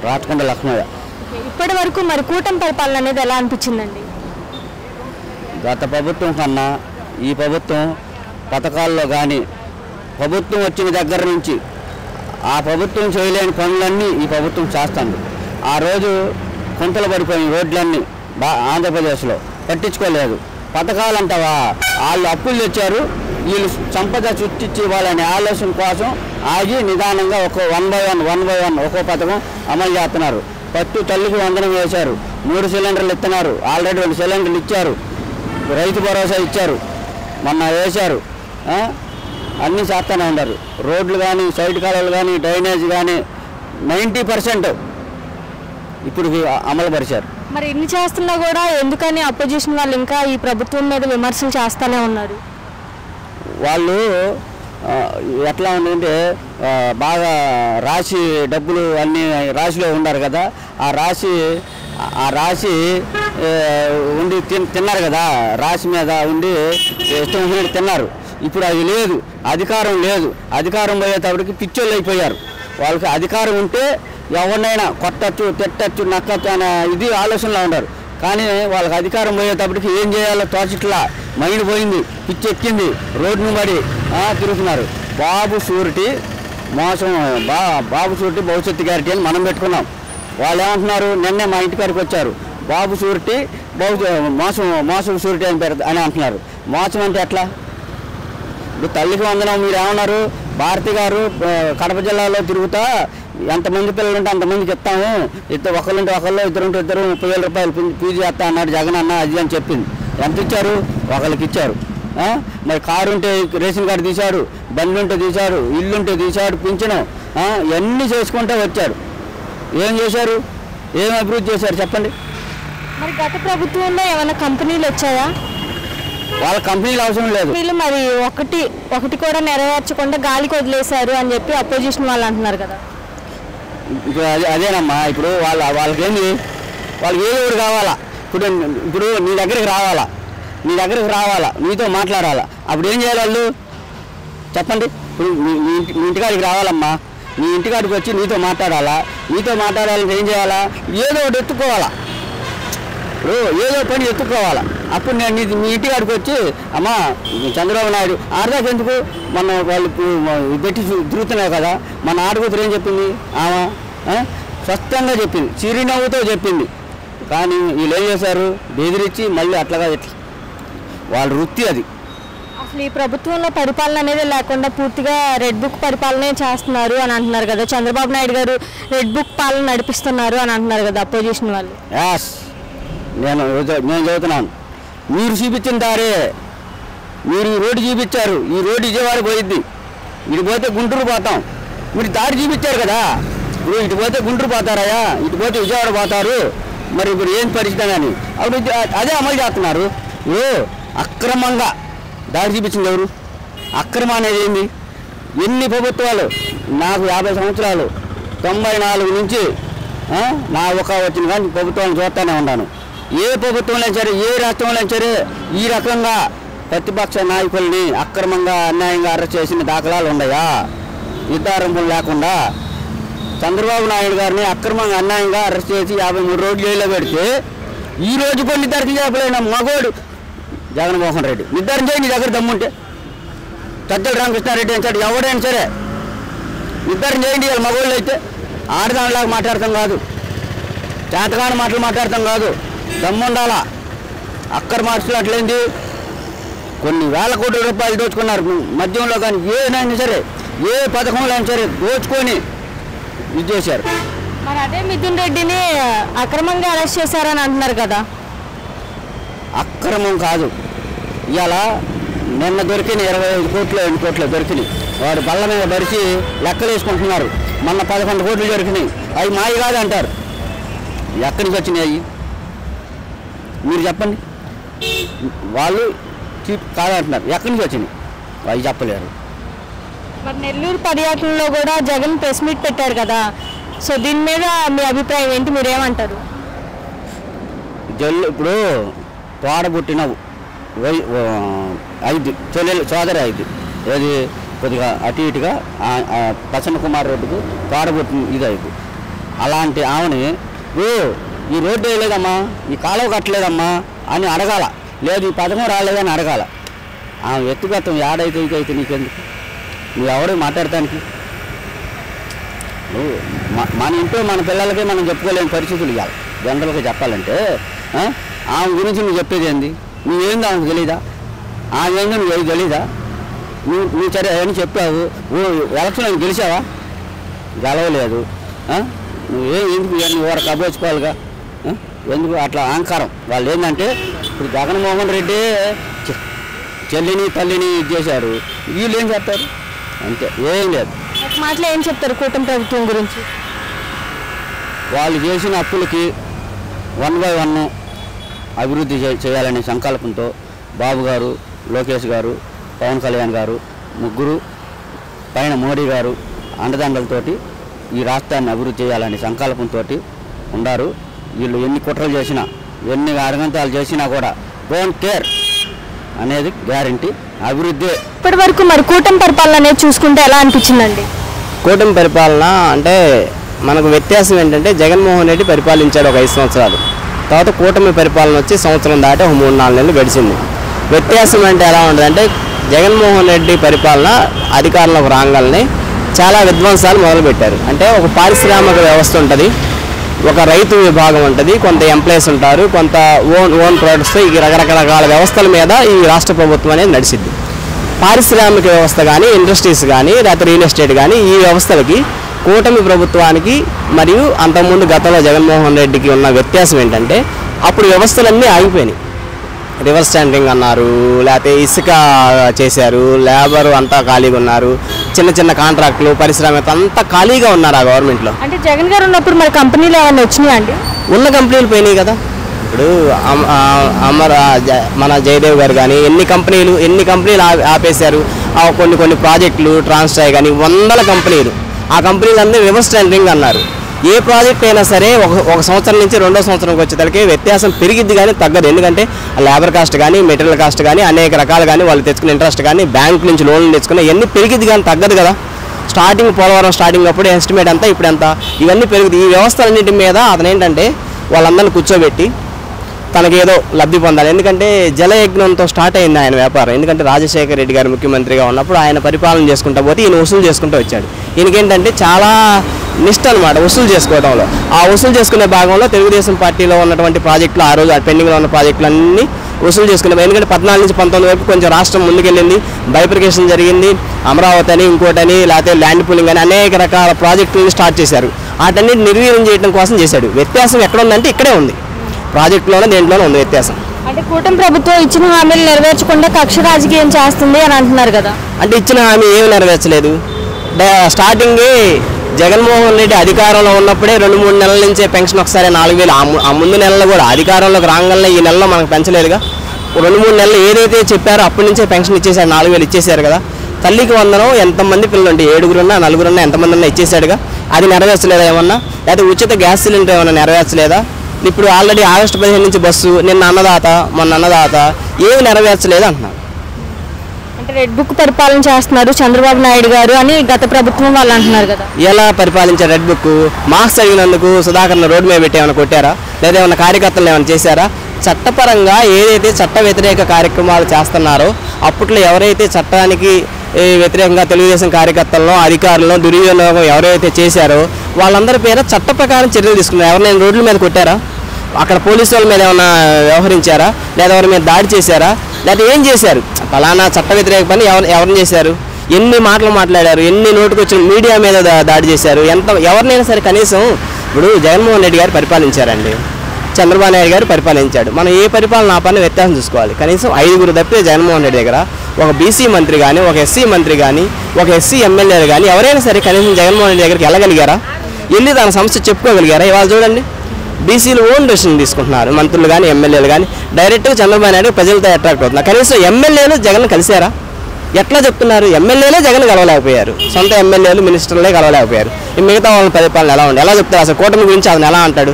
రాచకొండ లక్ష్మయ్య. ఇప్పటి వరకు మరి కూటమి పరిపాలన అనేది ఎలా అనిపించిందండి? గత ప్రభుత్వం కన్నా ఈ ప్రభుత్వం పథకాల్లో కానీ ప్రభుత్వం వచ్చిన దగ్గర నుంచి ఆ ప్రభుత్వం చేయలేని పనులన్నీ ఈ ప్రభుత్వం చేస్తుంది. ఆ రోజు కుంటలు పడిపోయిన రోడ్లన్నీ ఆంధ్రప్రదేశ్లో పట్టించుకోలేదు. పథకాలు అంటావా, వాళ్ళు అప్పులు తెచ్చారు, వీళ్ళు సంపద సృష్టించి ఇవ్వాలనే ఆలోచన కోసం ఆగి నిదానంగా వన్ బై వన్ ఒక్కో పథకం అమలు చేస్తున్నారు. పట్టు తల్లికి వందనం వేశారు, 3 సిలిండర్లు ఇస్తున్నారు, ఆల్రెడీ 2 సిలిండర్లు ఇచ్చారు, రైతు భరోసా ఇచ్చారు, మొన్న వేశారు, అన్నీ చేస్తూనే ఉన్నారు. రోడ్లు కానీ సైడ్ కాలువలు కానీ డ్రైనేజ్ కానీ 90% ఇప్పుడు అమలు పరిచారు. మరి ఇన్ని చేస్తున్నా కూడా ఎందుకని అపోజిషన్ వాళ్ళు ఇంకా ఈ ప్రభుత్వం మీద విమర్శలు చేస్తూనే ఉన్నారు? వాళ్ళు ఎట్లా ఉందంటే బాగా రాశి డబ్బులు అన్నీ రాశిలో ఉన్నారు కదా, ఆ రాశి ఉండి తిన్నారు కదా, రాశి మీద ఉండి ఇష్టం వచ్చినట్టు తిన్నారు. ఇప్పుడు అది లేదు, అధికారం లేదు. అధికారం పోయేటప్పటికి పిచ్చోళ్ళు అయిపోయారు. వాళ్ళకి అధికారం ఉంటే ఎవరినైనా కొట్టచ్చు, తిట్టచ్చు, నక్కచ్చు అనే ఇది ఆలోచనలో ఉన్నారు. కానీ వాళ్ళకి అధికారం పోయేటప్పటికి ఏం చేయాలో తోచట్లా, మైండ్ పోయింది, పిచ్చి ఎక్కింది, రోడ్డును పడి తిరుగుతున్నారు. బాబు షూరిటీ మోసం, బాబు షూరిటీ భవిష్యత్తు గ్యారెంటీ అని మనం పెట్టుకున్నాం. వాళ్ళు ఏమంటున్నారు, నిన్నే మా ఇంటికాడికి వచ్చారు, బాబు షూరిటీ మోసం షూరిటీ అని అంటున్నారు. మోసం అంటే ఎట్లా? ఇప్పుడు తల్లికి వందనం మీరు ఏమన్నారు, భారతి గారు కడప జిల్లాలో తిరుగుతా ఎంతమంది పిల్లలు ఉంటే అంతమందికి ఇస్తాము, ఒకళ్ళుంటే ఒకళ్ళు, ఇద్దరుంటే ఇద్దరు 30,000 రూపాయలు ఫీజు చేస్తా అన్నాడు జగన్ అన్న, అది అని చెప్పింది. ఎంత ఇచ్చారు? ఒకళ్ళకి ఇచ్చారు. మరి కారు ఉంటే రేషన్ కార్డు తీశాడు, బండి ఉంటే తీశాడు, ఇల్లుంటే తీశాడు, పింఛను ఇవన్నీ చేసుకుంటే వచ్చాడు. ఏం చేశారు? ఏం అభివృద్ధి చేశారు చెప్పండి? మరి గత ప్రభుత్వంలో ఏమైనా కంపెనీలు వచ్చాయా? వాళ్ళ కంపెనీలు అవసరం లేదు. వీళ్ళు మరి ఒకటి కూడా నెరవేర్చకుండా గాలికి వదిలేశారు అని చెప్పి అపోజిషన్ వాళ్ళు అంటున్నారు కదా. ఇప్పుడు అదేనమ్మా, ఇప్పుడు వాళ్ళకేంది, వాళ్ళకి ఏదో కావాలా. ఇప్పుడు నీ దగ్గరికి రావాలా, నీతో మాట్లాడాలా. అప్పుడు ఏం చేయాలి వాళ్ళు చెప్పండి? ఇప్పుడు మీ ఇంటికాడికి రావాలమ్మా, నీ ఇంటికాడికి వచ్చి నీతో మాట్లాడాలంటే ఏం చేయాలా? ఏదో ఒకటి ఎత్తుకోవాలా. ఇప్పుడు ఏదో పని ఎత్తుకోవాలా. అప్పుడు నేను మీ ఇంటికాడికి వచ్చి, అమ్మా చంద్రబాబు నాయుడు ఆడదాకా ఎందుకు, మన వాళ్ళు పెట్టి తిరుగుతున్నాయి కదా, మన ఆడకూతురు ఏం చెప్పింది, స్పష్టంగా చెప్పింది, చిరునవ్వుతో చెప్పింది. కానీ వీళ్ళు ఏం చేశారు, బెదిరించి మళ్ళీ అట్లాగా వాళ్ళ వృత్తి అది. అసలు ఈ ప్రభుత్వంలో పరిపాలన అనేది లేకుండా పూర్తిగా రెడ్ బుక్ పరిపాలనే చేస్తున్నారు అని అంటున్నారు కదా. చంద్రబాబు నాయుడు గారు రెడ్ బుక్ పాలన నడిపిస్తున్నారు అని అంటున్నారు కదా అపోజిషన్ వాళ్ళు. నేను చదువుతున్నాను, మీరు చూపించిన దారే, మీరు ఈ రోడ్డు చూపించారు, ఈ రోడ్డు విజయవాడ పోయిద్ది, ఇటు పోతే గుంటూరు పోతాం, మీరు దారి చూపించారు కదా, ఇప్పుడు ఇటు పోతే గుంటూరు పోతారయ్యా, ఇటు పోతే విజయవాడ పోతారు, మరి ఇప్పుడు ఏం పరిస్థితి అని అప్పుడు అదే అమలు చేస్తున్నారు. అక్రమంగా దారి చూపించింది ఎవరు? అక్రమం అనేది ఏంది? ఎన్ని ప్రభుత్వాలు, నాకు 50 సంవత్సరాలు 94 నుంచి నా వచ్చిన కానీ ప్రభుత్వాన్ని చూస్తూనే ఉన్నాను. ఏ ప్రభుత్వంలో సరే, ఏ రాష్ట్రంలో సరే ఈ రకంగా ప్రతిపక్ష నాయకుల్ని అక్రమంగా అన్యాయంగా అరెస్ట్ చేసిన దాఖలాలు ఉన్నాయా? నిర్ధారణలు లేకుండా చంద్రబాబు నాయుడు గారిని అక్రమంగా అన్యాయంగా అరెస్ట్ చేసి 53 రోజులు జైల్లో పెడితే ఈ రోజు కూడా నిర్ధారణ చేయలేన మగోడు జగన్మోహన్ రెడ్డి. నిర్ధారణ చేయండి, నీ దగ్గర దమ్ముంటే. సజ్జల రామకృష్ణారెడ్డి అని సరే ఎవడైనా సరే నిర్ధారణ చేయండి. వాళ్ళ మగోళ్ళు అయితే ఆడదానిలాగా మాట్లాడతాం కాదు, చేతకాని మాటలు మాట్లాడతాం కాదు, దమ్ముండాలా. అక్కర్ మార్చులు అట్లయింది, కొన్ని వేల కోట్ల రూపాయలు దోచుకున్నారు మద్యంలో. కానీ ఏదైనా సరే, ఏ పథకంలో అయినా సరే దోచుకొని ఇది చేశారు. మరి అదే మిథున్ రెడ్డిని అక్రమంగా అరెస్ట్ చేశారని అంటున్నారు కదా. అక్రమం కాదు, ఇవాళ నిన్న దొరికిన 25 కోట్లు 8 కోట్లు దొరికినాయి. వాడు బల్ల మీద బరిచి లెక్కలు వేసుకుంటున్నారు. మొన్న 11 కోట్లు దొరికినాయి. అవి మాయి కాదు అంటారు. ఎక్కడి నుంచి వచ్చినాయి మీరు చెప్పండి? వాళ్ళు కాదంటున్నారు. ఎక్కడి నుంచి వచ్చినాయి అవి చెప్పలేరు. మరి నెల్లూరు పర్యటనలో కూడా జగన్ ప్రెస్ మీట్ పెట్టారు కదా, సో దీని మీద మీ అభిప్రాయం ఏంటి, మీరేమంటారు? ఇప్పుడు తోడబుట్టిన 5 చెల్లెలు సోదరి 5 ఏది కొద్దిగా అటు ఇటుగా ప్రసన్న కుమార్ రెడ్డికి తోడబుట్టిన ఇది 5. అలాంటి ఆమెని ఈ రోడ్డు వేయలేదమ్మా, ఈ కాలువ కట్టలేదమ్మా అని అడగాల, లేదు ఈ పథకం రాలేదని అడగాల. ఆమె వ్యక్తిగతం ఏడైతే ఇదైతే నీకెందుకు, నువ్వు ఎవరు మాట్లాడటానికి? మన ఇంట్లో మన పిల్లలకి మనం చెప్పుకోలేని పరిస్థితులు ఇవ్వాలి. జనరల్గా చెప్పాలంటే ఆమె గురించి నువ్వు చెప్పేది ఏంది? నువ్వేందో ఆమెకు తెలీదా? ఆమె ఏందో నువ్వు తెలీదా? నువ్వు సరే అని చెప్పావు, ఎలక్షన్ గెలిచావా? గెలవలేదు. నువ్వేం ఎందుకు నువ్వు వారు కబోచుకోవాలిగా? ఎందుకు అట్లా అహంకారం? వాళ్ళు ఏంటంటే ఇప్పుడు జగన్మోహన్ రెడ్డి చెల్లిని తల్లిని ఇది చేశారు, వీళ్ళు ఏం చెప్తారు? అంతే, ఏం లేదు. మాటలు ఏం చెప్తారు కూటమి ప్రభుత్వం గురించి? వాళ్ళు చేసిన అప్పులకి 1 by 1 అభివృద్ధి చేయాలనే సంకల్పంతో బాబు గారు, లోకేష్ గారు, పవన్ కళ్యాణ్ గారు ముగ్గురు పైన మోడీ గారు అండదండలతోటి ఈ రాష్ట్రాన్ని అభివృద్ధి చేయాలనే సంకల్పంతో ఉన్నారు. వీళ్ళు ఎన్ని కుట్రలు చేసినా, ఎన్ని అరగంతాలు చేసినా కూడా డోంట్ కేర్ అనేది గ్యారంటీ అభివృద్ధి. ఇప్పటి వరకు మరి కూటమి పరిపాలన అనేది చూసుకుంటే ఎలా అనిపించిందండి? కూటమి పరిపాలన అంటే మనకు వ్యత్యాసం ఏంటంటే జగన్మోహన్ రెడ్డి పరిపాలించాడు ఒక 5 సంవత్సరాలు, తర్వాత కూటమి పరిపాలన వచ్చి సంవత్సరం దాటి ఒక 3-4 నెలలు గడిచింది. వ్యత్యాసం అంటే ఎలా ఉంటుందంటే జగన్మోహన్ రెడ్డి పరిపాలన అధికారంలోకి రాగానే చాలా విధ్వంసాలు మొదలుపెట్టారు. అంటే ఒక పారిశ్రామిక వ్యవస్థ ఉంటుంది, ఒక రైతు విభాగం ఉంటుంది, కొంత ఎంప్లాయీస్ ఉంటారు, కొంత ఓన్ ప్రొడక్ట్స్, ఈ రకరకాల వ్యవస్థల మీద ఈ రాష్ట్ర ప్రభుత్వం అనేది నడిచింది. పారిశ్రామిక వ్యవస్థ కానీ, ఇండస్ట్రీస్ కానీ, లేకపోతే రియల్ ఎస్టేట్ కానీ, ఈ వ్యవస్థలకి కూటమి ప్రభుత్వానికి మరియు అంతకుముందు గతంలో జగన్మోహన్ రెడ్డికి ఉన్న వ్యత్యాసం ఏంటంటే అప్పుడు వ్యవస్థలన్నీ ఆగిపోయినాయి. రివర్స్ స్టాండింగ్ అన్నారు, లేకపోతే ఇసుక చేశారు, లేబర్ అంతా ఖాళీగా ఉన్నారు, చిన్న చిన్న కాంట్రాక్టులు, పారిశ్రామిక అంతా ఖాళీగా ఉన్నారు ఆ గవర్నమెంట్లో. అంటే జగన్ గారు ఉన్నప్పుడు మరి కంపెనీలు ఏమైనా వచ్చినాయా అండి? ఉన్న కంపెనీలు పోయినాయి కదా. ఇప్పుడు మన జయదేవ్ గారు కానీ ఎన్ని కంపెనీలు ఆపేశారు. కొన్ని ప్రాజెక్టులు ట్రాన్స్ట్రాయ్ కానీ 100 కంపెనీలు, ఆ కంపెనీలు అందరూ రివర్స్ స్టాండింగ్ అన్నారు. ఏ ప్రాజెక్ట్ అయినా సరే ఒక సంవత్సరం నుంచి 2వ సంవత్సరంకి వచ్చేసరికి వ్యత్యాసం పెరిగిద్ది కానీ తగ్గదు. ఎందుకంటే లేబర్ కాస్ట్ కానీ, మెటీరియల్ కాస్ట్ కానీ, అనేక రకాలు కానీ, వాళ్ళు తెచ్చుకునే ఇంట్రెస్ట్ కానీ, బ్యాంకు నుంచి లోన్లు తెచ్చుకునే ఇవన్నీ పెరిగిద్ది కానీ తగ్గదు కదా. పోలవరం స్టార్టింగ్ అప్పుడు ఎస్టిమేట్ ఎంత, ఇప్పుడు ఎంత, ఇవన్నీ పెరుగుతాయి. ఈ వ్యవస్థలన్నింటి మీద అతను ఏంటంటే వాళ్ళందరినీ కూర్చోబెట్టి తనకేదో లబ్ధి పొందాలి. ఎందుకంటే జలయజ్ఞంతో స్టార్ట్ అయింది ఆయన వ్యాపారం. ఎందుకంటే రాజశేఖర రెడ్డి గారు ముఖ్యమంత్రిగా ఉన్నప్పుడు ఆయన పరిపాలన చేసుకుంటూ పోతే ఈయన వసూలు చేసుకుంటూ వచ్చాడు. ఈయనకేంటంటే చాలా నిష్ట అనమాట వసూలు చేసుకోవడంలో. ఆ వసూలు చేసుకునే భాగంలో తెలుగుదేశం పార్టీలో ఉన్నటువంటి ప్రాజెక్టులు, ఆ రోజు పెండింగ్లో ఉన్న ప్రాజెక్టులన్నీ వసూలు చేసుకునే. ఎందుకంటే 14 నుంచి 19 వరకు కొంచెం రాష్ట్రం ముందుకెళ్ళింది, బైఫర్కేషన్ జరిగింది, అమరావతి అని ఇంకోటని, లేకపోతే ల్యాండ్ పూలింగ్ అని అనేక రకాల ప్రాజెక్టులను స్టార్ట్ చేశారు. వాటన్నిటి నిర్వీర్యం చేయడం కోసం చేశాడు. వ్యత్యాసం ఎక్కడ ఉందంటే ఇక్కడే ఉంది, ప్రాజెక్టులోనే దేంట్లోనే ఉంది వ్యత్యాసం. అంటే కూటమి ప్రభుత్వం ఇచ్చిన హామీలు నెరవేర్చకుండా కక్ష రాజకీయం చేస్తుంది అని అంటున్నారు కదా. అంటే ఇచ్చిన హామీ ఏమి నెరవేర్చలేదు. స్టార్టింగే జగన్మోహన్ రెడ్డి అధికారంలో ఉన్నప్పుడే 2-3 నెలల నుంచే పెన్షన్ ఒకసారి 4,000, ఆ ముందు నెలలు కూడా అధికారంలోకి రాగానే ఈ నెలలో మనకు పెంచలేదుగా. 2-3 నెలలు ఏదైతే చెప్పారో అప్పటి నుంచే పెన్షన్ ఇచ్చేసారు, 4,000 ఇచ్చేసారు కదా. తల్లికి వందనం ఎంతమంది పిల్లలు ఉంటే 7గురున్నా 4గురున్నా ఎంతమంది ఉన్నా ఇచ్చేసాడుగా. అది నెరవేర్చలేదా ఏమన్నా? లేకపోతే ఉచిత గ్యాస్ సిలిండర్ ఏమన్నా నెరవేర్చలేదా? ఇప్పుడు ఆల్రెడీ ఆగస్టు 15 నుంచి బస్సు, నిన్న అన్నదాత, మొన్న అన్నదాత, ఏమి నెరవేర్చలేదు అంటున్నారు. అంటే రెడ్ బుక్ పరిపాలన చేస్తున్నారు చంద్రబాబు నాయుడు గారు అని గత ప్రభుత్వం వాళ్ళు అంటున్నారు కదా. ఎలా పరిపాలించారు రెడ్ బుక్? మార్క్స్ అడిగినందుకు సుధాకర్ని రోడ్డు మీద పెట్టి ఏమైనా కొట్టారా? లేదా ఏమైనా కార్యకర్తలు ఏమైనా చేశారా? చట్టపరంగా ఏదైతే చట్ట వ్యతిరేక కార్యక్రమాలు చేస్తున్నారో అప్పట్లో ఎవరైతే చట్టానికి వ్యతిరేకంగా తెలుగుదేశం కార్యకర్తలను, అధికారులను దుర్వినియోగం ఎవరైతే చేశారో వాళ్ళందరి పేర చట్ట ప్రకారం చర్యలు తీసుకున్నారు. ఎవరైనా రోడ్ల మీద కొట్టారా? అక్కడ పోలీసు వాళ్ళ మీద ఏమైనా వ్యవహరించారా? లేదా ఎవరి మీద దాడి చేశారా? లేదా ఏం చేశారు? ఫలానా చట్ట వ్యతిరేక పని ఎవరిని చేశారు? ఎన్ని మాటలు మాట్లాడారు? ఎన్ని నోటుకొచ్చిన మీడియా మీద దాడి చేశారు? ఎవరినైనా సరే కనీసం ఇప్పుడు జగన్మోహన్ రెడ్డి గారు పరిపాలించారండి, చంద్రబాబు నాయుడు గారు పరిపాలించాడు. మనం ఏ పరిపాలన ఆ పని వ్యత్యాసం చూసుకోవాలి. కనీసం 5గురు తప్పితే జగన్మోహన్ రెడ్డి దగ్గర ఒక బీసీ మంత్రి కానీ, ఒక ఎస్సీ మంత్రి కానీ, ఒక ఎస్సీ ఎమ్మెల్యేలు కానీ ఎవరైనా సరే కనీసం జగన్మోహన్ రెడ్డి దగ్గరికి వెళ్ళగలిగారా? వెళ్ళి తన సమస్య చెప్పుకోగలిగారా? ఇవాళ చూడండి, బీసీలు ఓన్ డెసిషన్ తీసుకుంటున్నారు, మంత్రులు కానీ ఎమ్మెల్యేలు కానీ. డైరెక్ట్గా చంద్రబాబు నాయుడు ప్రజలతో అట్రాక్ట్ అవుతున్నారు. కనీసం ఎమ్మెల్యేలు జగన్ కలిశారా? ఎట్లా చెప్తున్నారు? ఎమ్మెల్యేలే జగన్ కలవలేకపోయారు, సొంత ఎమ్మెల్యేలు మినిస్టర్లే కలవలేకపోయారు. మిగతా వాళ్ళ పరిపాలన ఎలా ఉంది? ఎలా చెప్తారు? అసలు కూటమి గురించి అతను ఎలా అంటాడు?